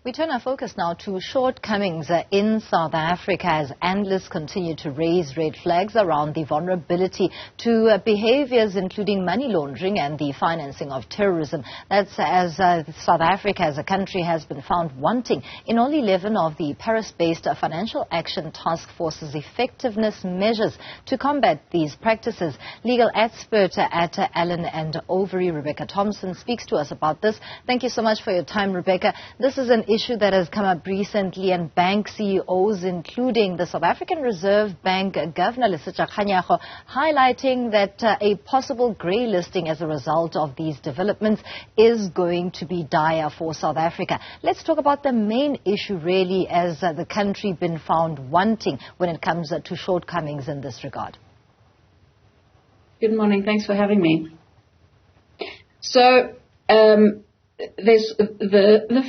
We turn our focus now to shortcomings in South Africa as analysts continue to raise red flags around the vulnerability to behaviours including money laundering and the financing of terrorism. That's as South Africa as a country has been found wanting in all 11 of the Paris-based Financial Action Task Force's effectiveness measures to combat these practices. Legal expert at Allen and Overy, Rebecca Thompson, speaks to us about this. Thank you so much for your time, Rebecca. This is an issue that has come up recently, and bank CEOs, including the South African Reserve Bank Governor, highlighting that a possible grey listing as a result of these developments is going to be dire for South Africa. Let's talk about the main issue, really, as the country been found wanting when it comes to shortcomings in this regard. Good morning. Thanks for having me. So, there's the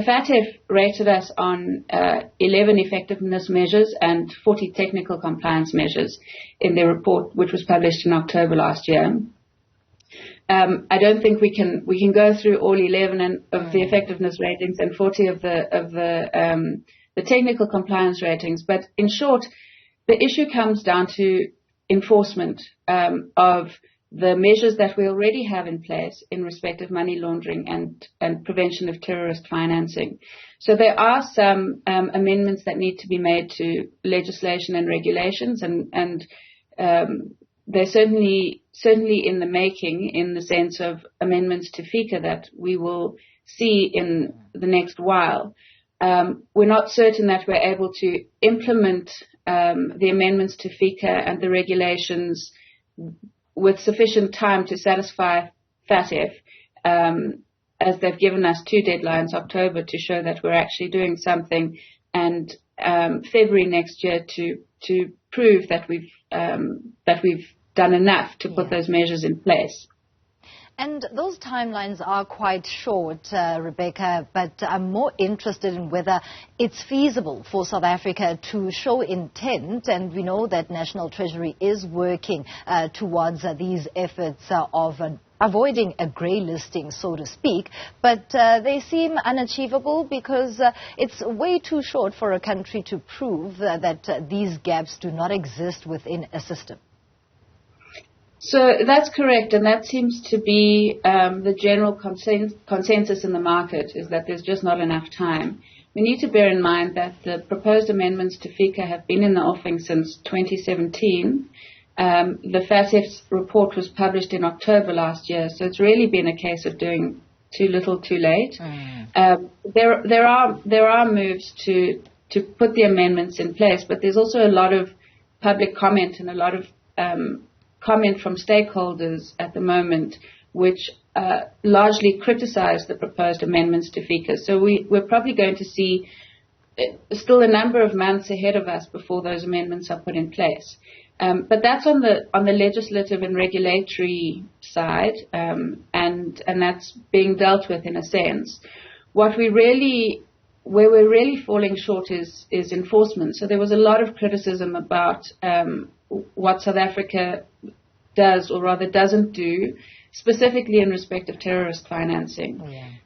FATF rated us on 11 effectiveness measures and 40 technical compliance measures in their report, which was published in October last year. I don't think we can go through all 11 of the effectiveness ratings and 40 of the technical compliance ratings, but in short, the issue comes down to enforcement of the measures that we already have in place in respect of money laundering and prevention of terrorist financing. So there are some amendments that need to be made to legislation and regulations, and they're certainly in the making, in the sense of amendments to FICA that we will see in the next while. We're not certain that we're able to implement the amendments to FICA and the regulations with sufficient time to satisfy FATF, as they've given us 2 deadlines, October to show that we're actually doing something, and February next year to prove that we've done enough to put those measures in place. And those timelines are quite short, Rebecca, but I'm more interested in whether it's feasible for South Africa to show intent, and we know that National Treasury is working towards these efforts of avoiding a grey listing, so to speak, but they seem unachievable because it's way too short for a country to prove that these gaps do not exist within a system. So that's correct, and that seems to be the general consensus in the market, is that there's just not enough time. We need to bear in mind that the proposed amendments to FICA have been in the offing since 2017. The FATF's report was published in October last year, so it's really been a case of doing too little, too late. There are moves to put the amendments in place, but there's also a lot of public comment and a lot of comment from stakeholders at the moment, which largely criticize the proposed amendments to FICA. So we're probably going to see still a number of months ahead of us before those amendments are put in place. But that's on the legislative and regulatory side, and that's being dealt with in a sense. Where we're really falling short is enforcement. So there was a lot of criticism about what South Africa does, or rather doesn't do, specifically in respect of terrorist financing.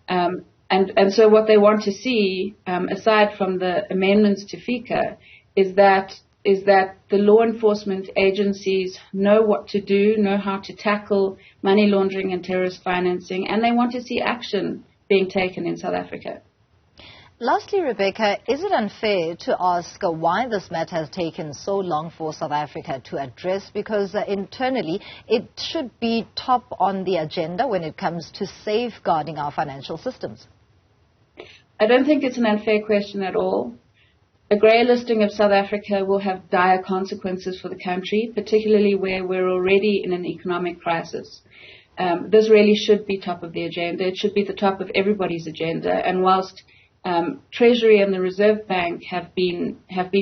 And so what they want to see, aside from the amendments to FICA, is that the law enforcement agencies know what to do, know how to tackle money laundering and terrorist financing, and they want to see action being taken in South Africa. Lastly, Rebecca, is it unfair to ask why this matter has taken so long for South Africa to address? Because internally, it should be top on the agenda when it comes to safeguarding our financial systems. I don't think it's an unfair question at all. A grey listing of South Africa will have dire consequences for the country, particularly where we're already in an economic crisis. This really should be top of the agenda. It should be the top of everybody's agenda. And whilst Treasury and the Reserve Bank have been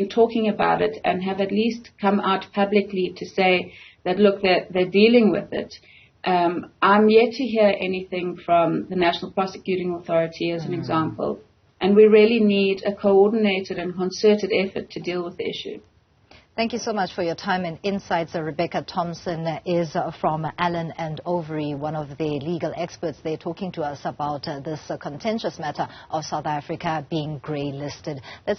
talking about it and have at least come out publicly to say that, look, they're dealing with it, I'm yet to hear anything from the National Prosecuting Authority, as an example. And we really need a coordinated and concerted effort to deal with the issue. Thank you so much for your time and insights. Rebecca Thompson is from Allen and Overy, one of the legal experts. They're talking to us about this contentious matter of South Africa being grey listed. That's